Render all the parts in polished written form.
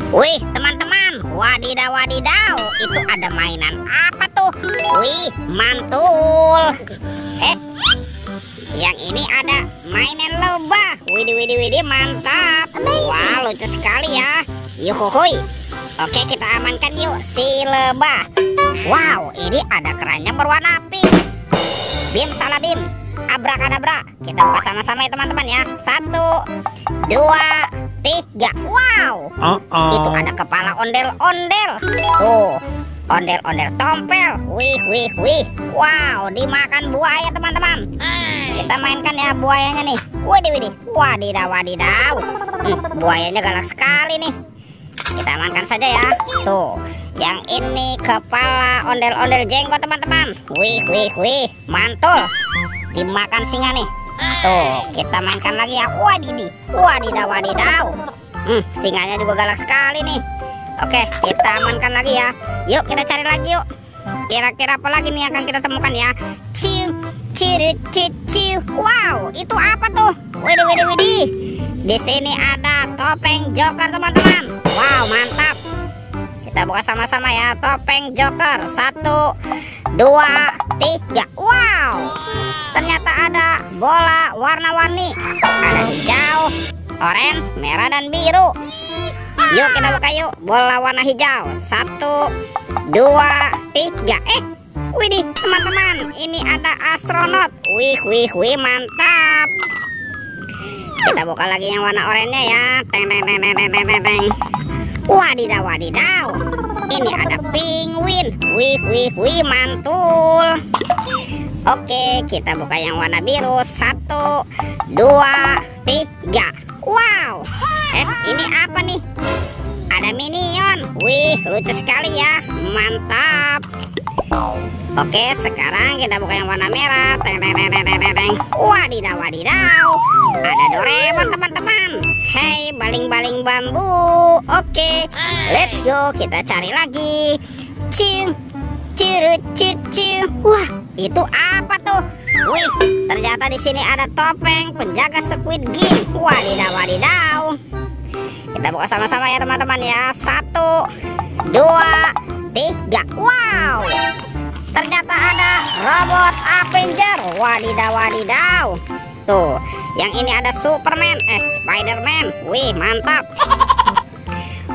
Wih, teman-teman, wadidaw wadidaw, itu ada mainan apa tuh? Wih, mantul. Yang ini ada mainan lebah. Widih, mantap. Wah, lucu sekali ya. Yuhuhui. Oke, kita amankan yuk si lebah. Wow, ini ada kerannya berwarna pink. Bim, salah Bim. Abrakadabra. Kita buka sama-sama ya teman-teman ya. 1, 2, 3. Wow. Itu ada kepala ondel-ondel. Tuh, ondel-ondel tompel. Wih. Wow, dimakan buaya teman-teman. Kita mainkan ya buayanya nih. Widih. Wadidaw. Buayanya galak sekali nih. Kita amankan saja ya. Tuh, yang ini kepala ondel-ondel jenggot teman-teman. Wih, mantul. Dimakan singa nih. Tuh, kita mainkan lagi ya. Wadidaw. Singanya juga galak sekali nih. Oke, kita amankan lagi ya. Yuk kita cari lagi yuk. Kira-kira apa lagi nih yang akan kita temukan ya? Ciu. Wow, itu apa tuh? Widih. Di sini ada topeng Joker teman-teman. Wow, mantap. Kita buka sama-sama ya, topeng Joker. 1, 2, 3. Wow. Ternyata ada bola warna-warni. Ada hijau, oranye, merah dan biru. Yuk kita buka yuk, bola warna hijau. 1, 2, 3. Widih teman-teman, ini ada astronot. Wih, mantap. Kita buka lagi yang warna oranye ya. Teng. Wadidaw. Ini ada penguin. Wih, mantul. Oke, kita buka yang warna biru. 1, 2, 3. Wow. Ini apa nih? Ada minion. Wih, lucu sekali ya. Mantap. Oke, sekarang kita buka yang warna merah. Teng. Wadidaw. Ada Doraemon teman-teman. Hey, baling-baling bambu. Oke, let's go. Kita cari lagi. Ciu. Wah, itu apa tuh? Wih, ternyata di sini ada topeng penjaga Squid Game. Wadidaw. Kita buka sama-sama ya teman-teman ya. 1, 2, 3. Wow. Ternyata ada robot Avenger. Wadidaw. Tuh, yang ini ada Superman, Spiderman. Wih, mantap.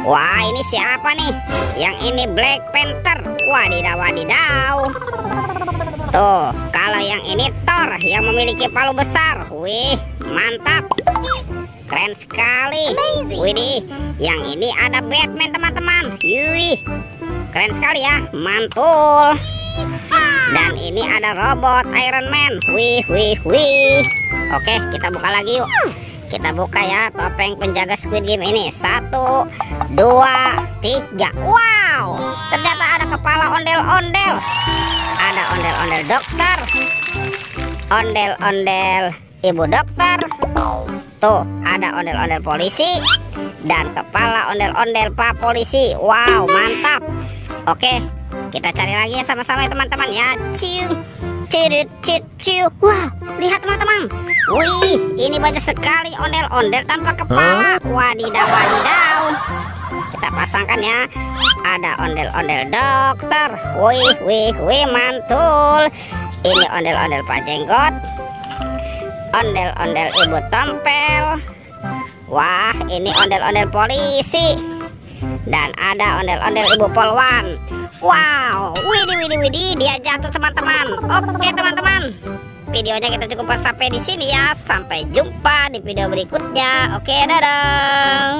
Wah, ini siapa nih? Yang ini Black Panther. Wadidaw. Tuh, kalau yang ini Thor yang memiliki palu besar. Wih, mantap. Keren sekali. Widih, yang ini ada Batman teman-teman. Wih, keren sekali ya, mantul. Dan ini ada robot Iron Man. Wih. Oke, kita buka lagi yuk. Kita buka ya topeng penjaga Squid Game ini. 1, 2, 3. Wow, ternyata ada kepala ondel-ondel. Ada ondel-ondel dokter, ondel-ondel ibu dokter. Tuh, ada ondel-ondel polisi dan kepala ondel-ondel pak polisi. Wow, mantap. Oke, kita cari lagi ya sama-sama ya teman-teman ya. Ciu. Wah, lihat teman-teman. Wih, ini banyak sekali ondel-ondel tanpa kepala. Wadidaw. Kita pasangkan ya. Ada ondel-ondel dokter. Wih, mantul. Ini ondel-ondel pak jenggot, ondel-ondel ibu tompel. Wah, ini ondel-ondel polisi. Dan ada ondel-ondel ibu polwan. Wow, widih, dia jatuh teman-teman. Oke teman-teman, videonya kita cukupkan sampai di sini ya. Sampai jumpa di video berikutnya. Oke, dadah.